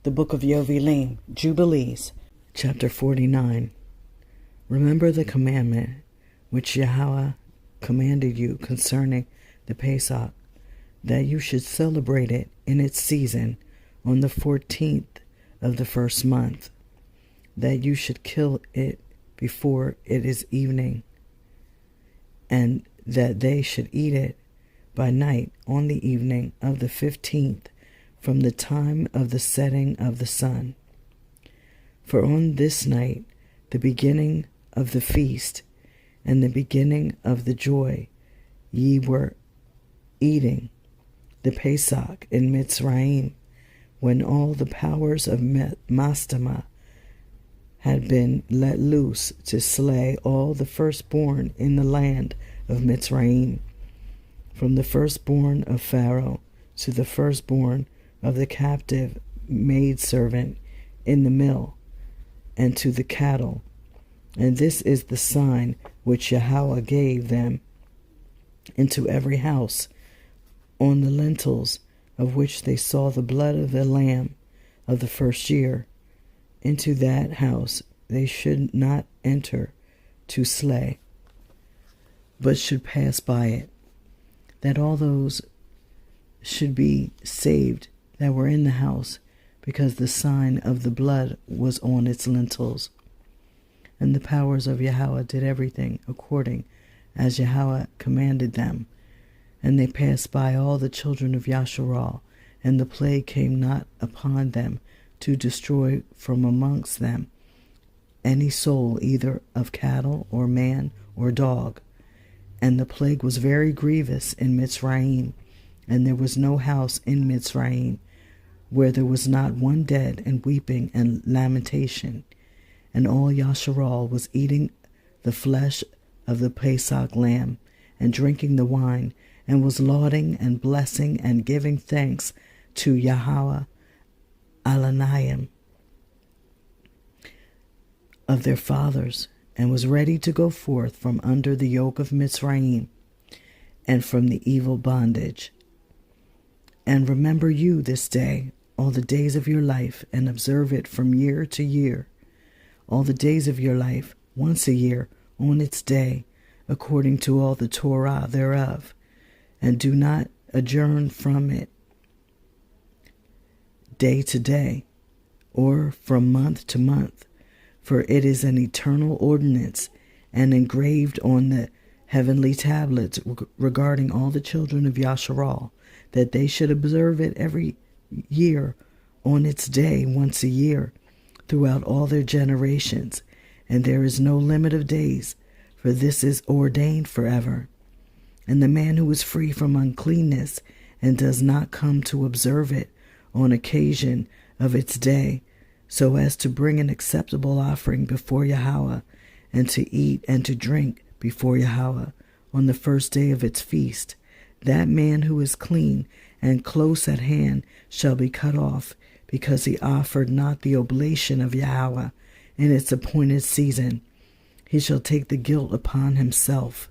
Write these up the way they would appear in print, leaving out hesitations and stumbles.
The book of Yoveliym, Jubilees, chapter 49. Remember the commandment which Yahweh commanded you concerning the Pesach, that you should celebrate it in its season on the 14th of the first month, that you should kill it before it is evening, and that they should eat it by night on the evening of the 15th from the time of the setting of the sun. For on this night, the beginning of the feast and the beginning of the joy, ye were eating the Pesach in Mitzrayim, when all the powers of Mastama had been let loose to slay all the firstborn in the land of Mitzrayim, from the firstborn of Pharaoh to the firstborn of the captive maidservant in the mill, and to the cattle. And this is the sign which Yahweh gave them into every house, on the lintels of which they saw the blood of the lamb of the first year. Into that house they should not enter to slay, but should pass by it, that all those should be saved that were in the house, because the sign of the blood was on its lintels. And the powers of Yahweh did everything according as Yahweh commanded them. And they passed by all the children of Yasharal, and the plague came not upon them to destroy from amongst them any soul, either of cattle or man or dog. And the plague was very grievous in Mitzrayim, and there was no house in Mitzrayim where there was not one dead, and weeping and lamentation. And all Yasharal was eating the flesh of the Pesach lamb, and drinking the wine, and was lauding and blessing and giving thanks to Yahweh Alanayim of their fathers, and was ready to go forth from under the yoke of Mitzrayim and from the evil bondage. And remember you this day all the days of your life, and observe it from year to year, all the days of your life, once a year, on its day, according to all the Torah thereof, and do not adjourn from it day to day, or from month to month, for it is an eternal ordinance, and engraved on the heavenly tablets regarding all the children of Yasharal, that they should observe it every year on its day, once a year, throughout all their generations. And there is no limit of days, for this is ordained forever. And the man who is free from uncleanness and does not come to observe it on occasion of its day, so as to bring an acceptable offering before Yahweh, and to eat and to drink before Yahweh on the first day of its feast, that man who is clean and close at hand shall be cut off, because he offered not the oblation of Yahweh in its appointed season. He shall take the guilt upon himself.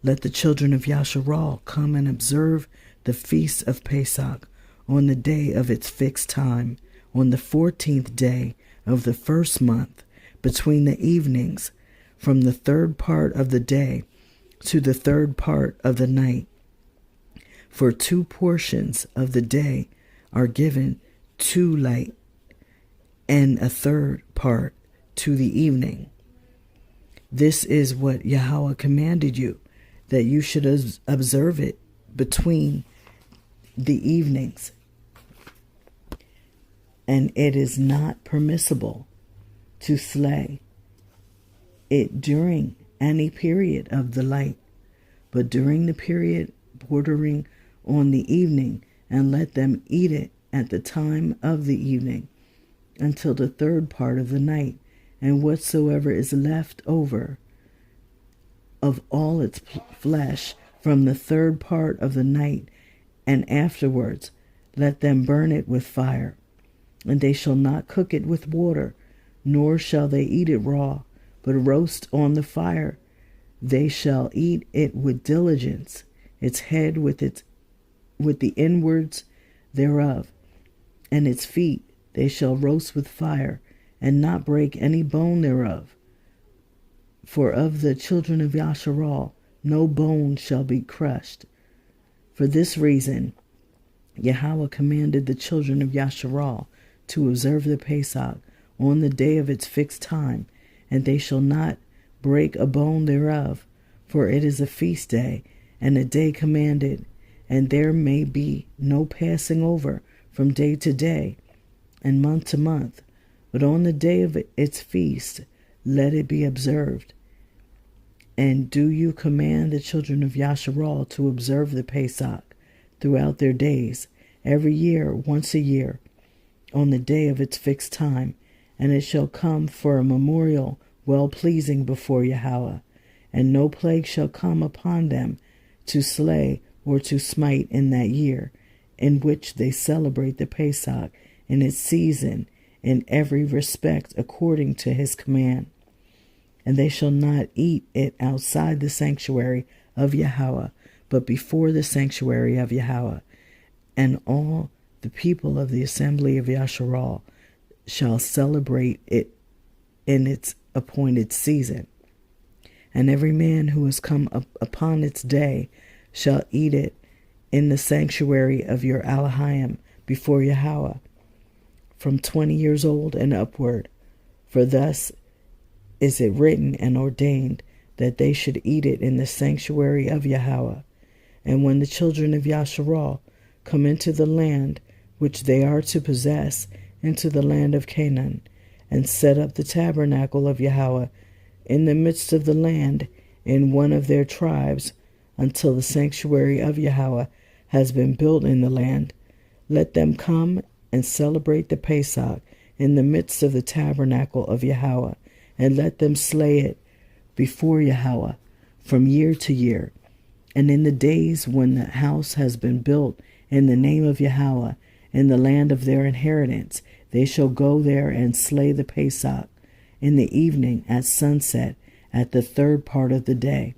Let the children of Yasharal come and observe the feast of Pesach on the day of its fixed time, on the 14th day of the first month, between the evenings, from the third part of the day to the third part of the night. For 2 portions of the day are given to light, and a third part to the evening. This is what Yahweh commanded you, that you should observe it between the evenings. And it is not permissible to slay it during any period of the light, but during the period bordering on the evening, and let them eat it at the time of the evening until the third part of the night, and whatsoever is left over of all its flesh from the third part of the night and afterwards, let them burn it with fire. And they shall not cook it with water, nor shall they eat it raw, but roast on the fire. They shall eat it with diligence, its head with the inwards thereof, and its feet they shall roast with fire, and not break any bone thereof. For of the children of Yasharal no bone shall be crushed. For this reason Yahweh commanded the children of Yasharal to observe the Pesach on the day of its fixed time, and they shall not break a bone thereof, for it is a feast day, and a day commanded, and there may be no passing over from day to day, and month to month, but on the day of its feast let it be observed. And do you command the children of Yasharal to observe the Pesach throughout their days, every year, once a year, on the day of its fixed time, and it shall come for a memorial well-pleasing before Yahweh, and no plague shall come upon them to slay or to smite in that year, in which they celebrate the Pesach in its season, in every respect according to his command. And they shall not eat it outside the sanctuary of Yahweh, but before the sanctuary of Yahweh. And all the people of the assembly of Yasharal shall celebrate it in its appointed season. And every man who has come up upon its day shall eat it in the sanctuary of your Yoveliym before Yahweh, from 20 years old and upward. For thus is it written and ordained that they should eat it in the sanctuary of Yahweh. And when the children of Yasharal come into the land which they are to possess, into the land of Canaan, and set up the tabernacle of Yahweh in the midst of the land in one of their tribes, until the sanctuary of Yahweh has been built in the land, let them come and celebrate the Pesach in the midst of the tabernacle of Yahweh, and let them slay it before Yahweh from year to year. And in the days when the house has been built in the name of Yahweh, in the land of their inheritance, they shall go there and slay the Pesach in the evening at sunset, at the third part of the day.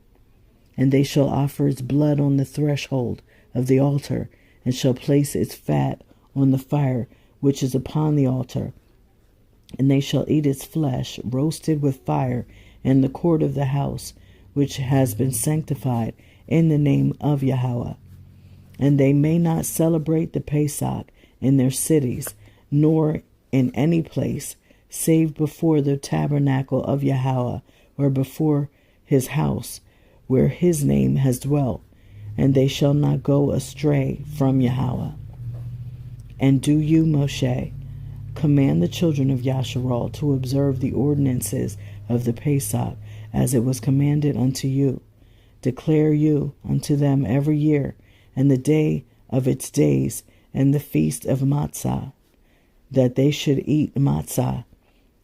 And they shall offer its blood on the threshold of the altar, and shall place its fat on the fire which is upon the altar. And they shall eat its flesh roasted with fire in the court of the house, which has been sanctified in the name of Yahweh. And they may not celebrate the Pesach in their cities, nor in any place, save before the tabernacle of Yahweh, or before his house, where his name has dwelt, and they shall not go astray from Yahweh. And do you, Moshe, command the children of Yasharal to observe the ordinances of the Pesach, as it was commanded unto you. Declare you unto them every year, and the day of its days, and the feast of Matzah, that they should eat Matzah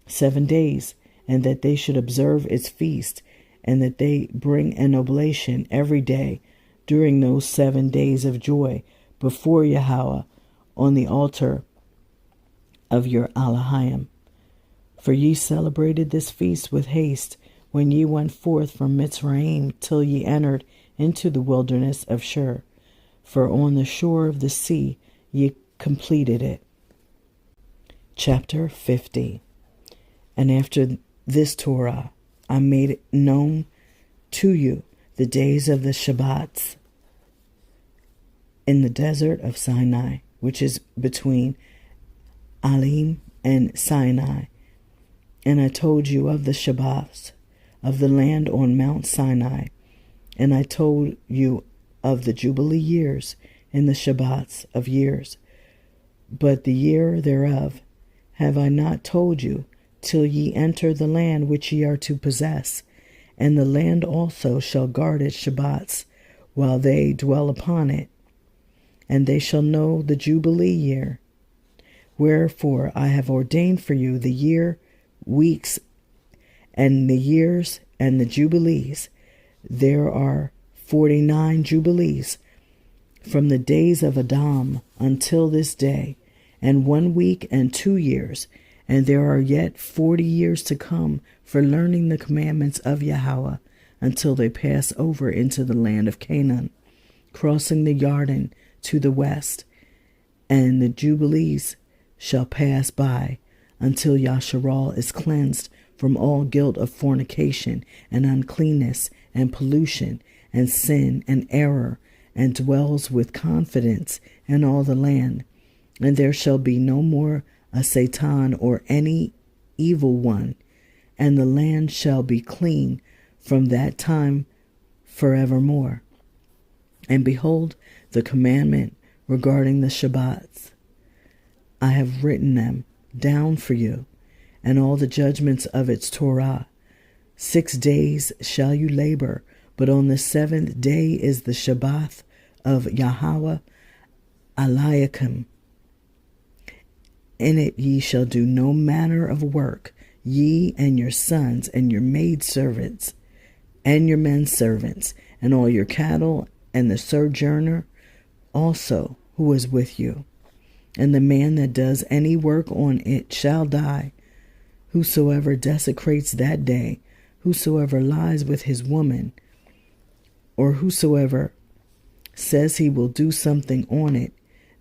7 days, and that they should observe its feast, and that they bring an oblation every day during those 7 days of joy before Yahweh on the altar of your Yoveliym. For ye celebrated this feast with haste when ye went forth from Mitzrayim, till ye entered into the wilderness of Shur. For on the shore of the sea ye completed it. Chapter 50. And after this Torah I made it known to you the days of the Shabbats in the desert of Sinai, which is between Elim and Sinai. And I told you of the Shabbats of the land on Mount Sinai. And I told you of the Jubilee years and the Shabbats of years. But the year thereof have I not told you, till ye enter the land which ye are to possess. And the land also shall guard its Shabbats, while they dwell upon it. And they shall know the Jubilee year. Wherefore I have ordained for you the year, weeks, and the years, and the Jubilees. There are 49 Jubilees, from the days of Adam until this day, and 1 week and 2 years. And there are yet 40 years to come for learning the commandments of Yahweh, until they pass over into the land of Canaan, crossing the Jordan to the west. And the Jubilees shall pass by until Yasharal is cleansed from all guilt of fornication and uncleanness and pollution and sin and error, and dwells with confidence in all the land. And there shall be no more a Satan or any evil one, and the land shall be clean from that time forevermore. And behold, the commandment regarding the Shabbats, I have written them down for you, and all the judgments of its Torah. 6 days shall you labor, but on the 7th day is the Shabbath of Yahweh Eliakim. In it ye shall do no manner of work, ye and your sons and your maidservants and your men servants, and all your cattle, and the sojourner also who is with you. And the man that does any work on it shall die. Whosoever desecrates that day, whosoever lies with his woman, or whosoever says he will do something on it,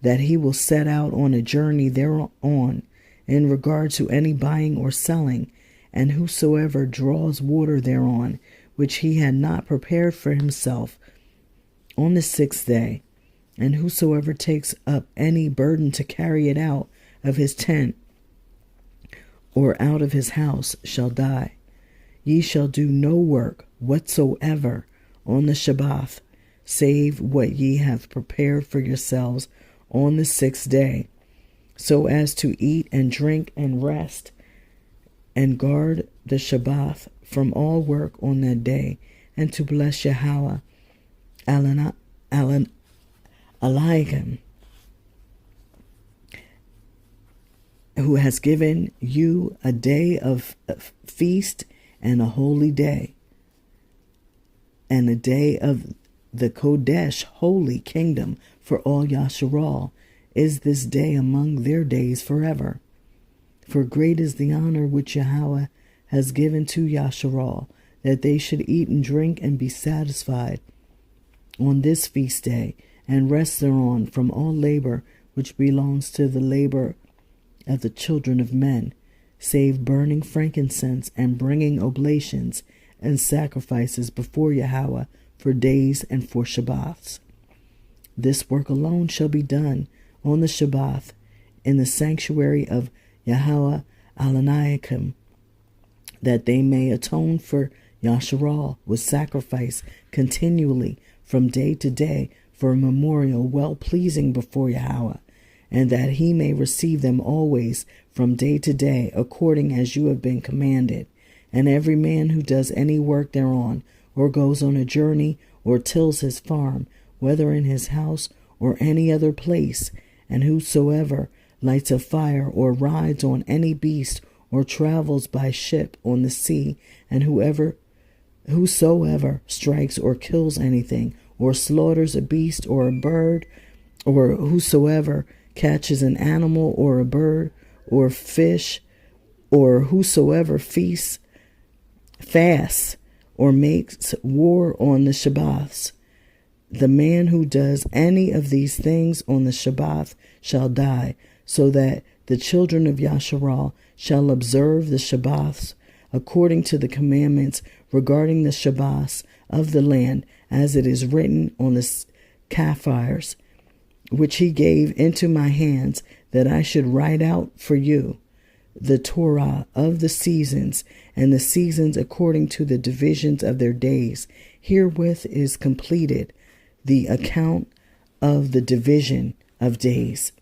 that he will set out on a journey thereon, in regard to any buying or selling, and whosoever draws water thereon, which he had not prepared for himself on the 6th day, and whosoever takes up any burden to carry it out of his tent or out of his house shall die. Ye shall do no work whatsoever on the Shabbath, save what ye have prepared for yourselves on the 6th day, so as to eat and drink and rest, and guard the Shabbath from all work on that day, and to bless Yahweh Eliakim, who has given you a day of feast and a holy day, and a day of the Kodesh, holy kingdom, for all Yasharal is this day among their days forever. For great is the honor which Yahweh has given to Yasharal, that they should eat and drink and be satisfied on this feast day, and rest thereon from all labor which belongs to the labor of the children of men, save burning frankincense and bringing oblations and sacrifices before Yahweh for days and for Shabbats. This work alone shall be done on the Shabbath in the sanctuary of Yahweh Eliakim, that they may atone for Yasharal with sacrifice continually from day to day for a memorial well-pleasing before Yahweh, and that he may receive them always from day to day according as you have been commanded. And every man who does any work thereon, or goes on a journey, or tills his farm, whether in his house or any other place, and whosoever lights a fire, or rides on any beast, or travels by ship on the sea, and whosoever strikes or kills anything, or slaughters a beast or a bird, or whosoever catches an animal or a bird or fish, or whosoever fasts or makes war on the Shabbats, the man who does any of these things on the Shabbath shall die, so that the children of Yasharal shall observe the Shabbats according to the commandments regarding the Shabbats of the land, as it is written on the Kaphires, which he gave into my hands, that I should write out for you the Torah of the seasons, and the seasons according to the divisions of their days. Herewith is completed the account of the division of days.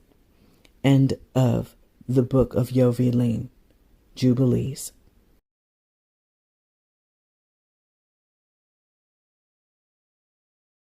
End of the book of Yoveliym, Jubilees.